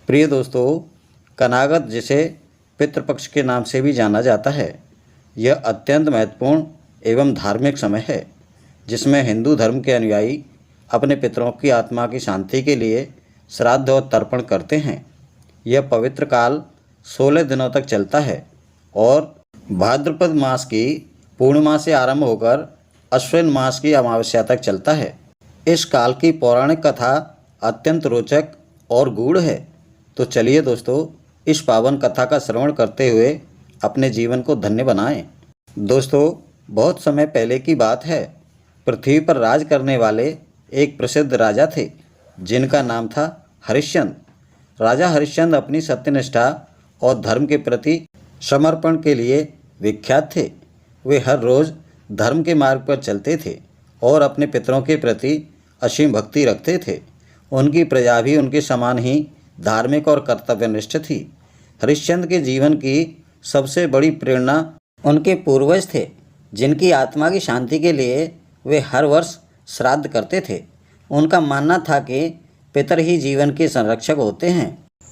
प्रिय दोस्तों, कनागत जिसे पितृपक्ष के नाम से भी जाना जाता है, यह अत्यंत महत्वपूर्ण एवं धार्मिक समय है जिसमें हिंदू धर्म के अनुयायी अपने पितरों की आत्मा की शांति के लिए श्राद्ध और तर्पण करते हैं। यह पवित्र काल 16 दिनों तक चलता है और भाद्रपद मास की पूर्णिमा से आरंभ होकर अश्विन मास की अमावस्या तक चलता है। इस काल की पौराणिक कथा अत्यंत रोचक और गूढ़ है। तो चलिए दोस्तों, इस पावन कथा का श्रवण करते हुए अपने जीवन को धन्य बनाएं। दोस्तों, बहुत समय पहले की बात है। पृथ्वी पर राज करने वाले एक प्रसिद्ध राजा थे जिनका नाम था हरिश्चंद्र। राजा हरिश्चंद्र अपनी सत्यनिष्ठा और धर्म के प्रति समर्पण के लिए विख्यात थे। वे हर रोज़ धर्म के मार्ग पर चलते थे और अपने पितरों के प्रति असीम भक्ति रखते थे। उनकी प्रजा भी उनके समान ही धार्मिक और कर्तव्यनिष्ठ थी। हरिश्चंद्र के जीवन की सबसे बड़ी प्रेरणा उनके पूर्वज थे, जिनकी आत्मा की शांति के लिए वे हर वर्ष श्राद्ध करते थे। उनका मानना था कि पितर ही जीवन के संरक्षक होते हैं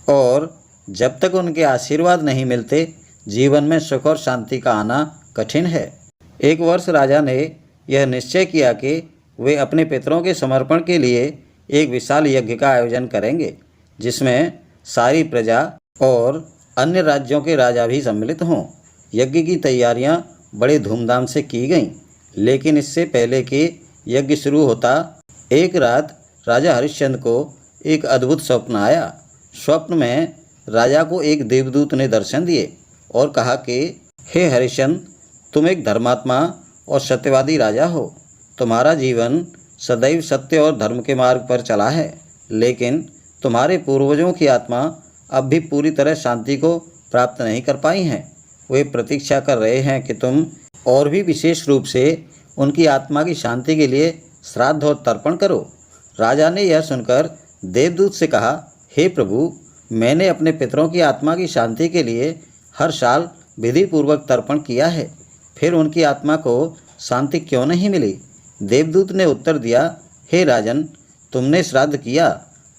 और जब तक उनके आशीर्वाद नहीं मिलते, जीवन में सुख और शांति का आना कठिन है। एक वर्ष राजा ने यह निश्चय किया कि वे अपने पितरों के समर्पण के लिए एक विशाल यज्ञ का आयोजन करेंगे, जिसमें सारी प्रजा और अन्य राज्यों के राजा भी सम्मिलित हों। यज्ञ की तैयारियां बड़े धूमधाम से की गईं, लेकिन इससे पहले कि यज्ञ शुरू होता, एक रात राजा हरिश्चंद्र को एक अद्भुत स्वप्न आया। स्वप्न में राजा को एक देवदूत ने दर्शन दिए और कहा कि हे हरिश्चंद्र, तुम एक धर्मात्मा और सत्यवादी राजा हो। तुम्हारा जीवन सदैव सत्य और धर्म के मार्ग पर चला है, लेकिन तुम्हारे पूर्वजों की आत्मा अब भी पूरी तरह शांति को प्राप्त नहीं कर पाई हैं। वे प्रतीक्षा कर रहे हैं कि तुम और भी विशेष रूप से उनकी आत्मा की शांति के लिए श्राद्ध और तर्पण करो। राजा ने यह सुनकर देवदूत से कहा, हे प्रभु, मैंने अपने पितरों की आत्मा की शांति के लिए हर साल विधि पूर्वक तर्पण किया है, फिर उनकी आत्मा को शांति क्यों नहीं मिली? देवदूत ने उत्तर दिया, हे राजन, तुमने श्राद्ध किया,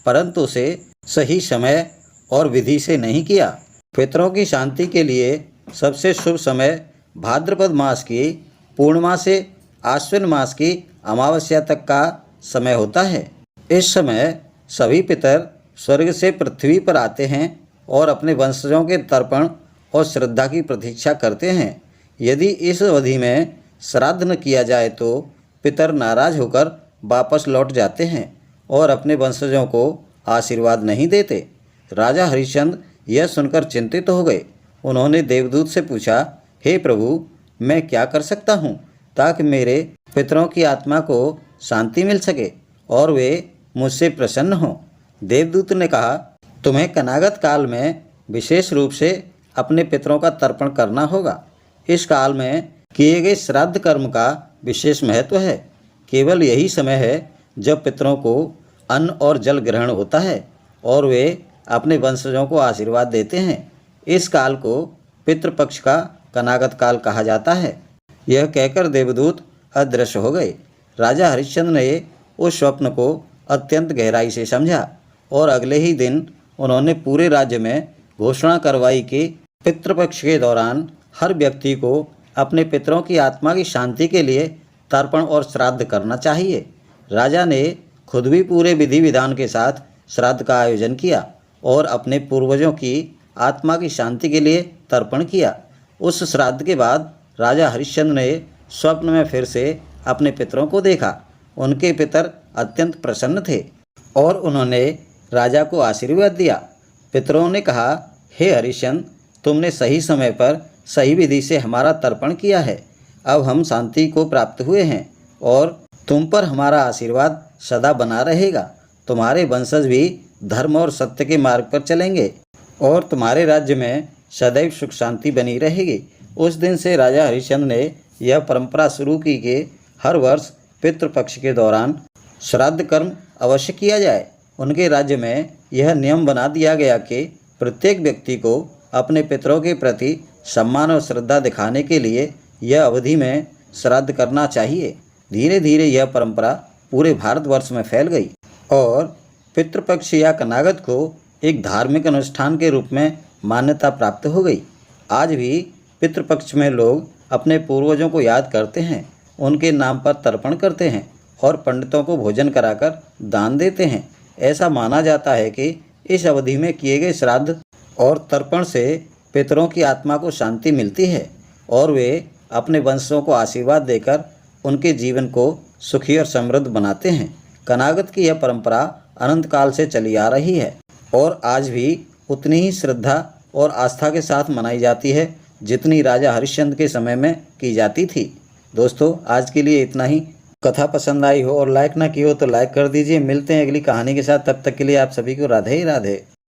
परंतु उसे सही समय और विधि से नहीं किया। पितरों की शांति के लिए सबसे शुभ समय भाद्रपद मास की पूर्णिमा से आश्विन मास की अमावस्या तक का समय होता है। इस समय सभी पितर स्वर्ग से पृथ्वी पर आते हैं और अपने वंशजों के तर्पण और श्रद्धा की प्रतीक्षा करते हैं। यदि इस अवधि में श्राद्ध न किया जाए तो पितर नाराज होकर वापस लौट जाते हैं और अपने वंशजों को आशीर्वाद नहीं देते। राजा हरिश्चंद्र यह सुनकर चिंतित हो गए। उन्होंने देवदूत से पूछा, हे प्रभु, मैं क्या कर सकता हूँ ताकि मेरे पितरों की आत्मा को शांति मिल सके और वे मुझसे प्रसन्न हों? देवदूत ने कहा, तुम्हें कनागत काल में विशेष रूप से अपने पितरों का तर्पण करना होगा। इस काल में किए गए श्राद्ध कर्म का विशेष महत्व है। केवल यही समय है जब पितरों को अन्न और जल ग्रहण होता है और वे अपने वंशजों को आशीर्वाद देते हैं। इस काल को पितृपक्ष का कनागत काल कहा जाता है। यह कहकर देवदूत अदृश्य हो गए। राजा हरिश्चंद्र ने उस स्वप्न को अत्यंत गहराई से समझा और अगले ही दिन उन्होंने पूरे राज्य में घोषणा करवाई कि पितृपक्ष के दौरान हर व्यक्ति को अपने पितरों की आत्मा की शांति के लिए तर्पण और श्राद्ध करना चाहिए। राजा ने खुद भी पूरे विधि विधान के साथ श्राद्ध का आयोजन किया और अपने पूर्वजों की आत्मा की शांति के लिए तर्पण किया। उस श्राद्ध के बाद राजा हरिश्चंद्र ने स्वप्न में फिर से अपने पितरों को देखा। उनके पितर अत्यंत प्रसन्न थे और उन्होंने राजा को आशीर्वाद दिया। पितरों ने कहा, हे हरिश्चंद्र, तुमने सही समय पर सही विधि से हमारा तर्पण किया है। अब हम शांति को प्राप्त हुए हैं और तुम पर हमारा आशीर्वाद सदा बना रहेगा। तुम्हारे वंशज भी धर्म और सत्य के मार्ग पर चलेंगे और तुम्हारे राज्य में सदैव सुख शांति बनी रहेगी। उस दिन से राजा हरिश्चंद्र ने यह परंपरा शुरू की कि हर वर्ष पितृपक्ष के दौरान श्राद्ध कर्म अवश्य किया जाए। उनके राज्य में यह नियम बना दिया गया कि प्रत्येक व्यक्ति को अपने पितरों के प्रति सम्मान और श्रद्धा दिखाने के लिए यह अवधि में श्राद्ध करना चाहिए। धीरे धीरे यह परंपरा पूरे भारतवर्ष में फैल गई और पितृपक्ष या कनागत को एक धार्मिक अनुष्ठान के रूप में मान्यता प्राप्त हो गई। आज भी पितृपक्ष में लोग अपने पूर्वजों को याद करते हैं, उनके नाम पर तर्पण करते हैं और पंडितों को भोजन कराकर दान देते हैं। ऐसा माना जाता है कि इस अवधि में किए गए श्राद्ध और तर्पण से पितरों की आत्मा को शांति मिलती है और वे अपने वंशों को आशीर्वाद देकर उनके जीवन को सुखी और समृद्ध बनाते हैं। कनागत की यह परंपरा अनंत काल से चली आ रही है और आज भी उतनी ही श्रद्धा और आस्था के साथ मनाई जाती है जितनी राजा हरिश्चंद्र के समय में की जाती थी। दोस्तों, आज के लिए इतना ही। कथा पसंद आई हो और लाइक ना की हो तो लाइक कर दीजिए। मिलते हैं अगली कहानी के साथ, तब तक के लिए आप सभी को राधे राधे।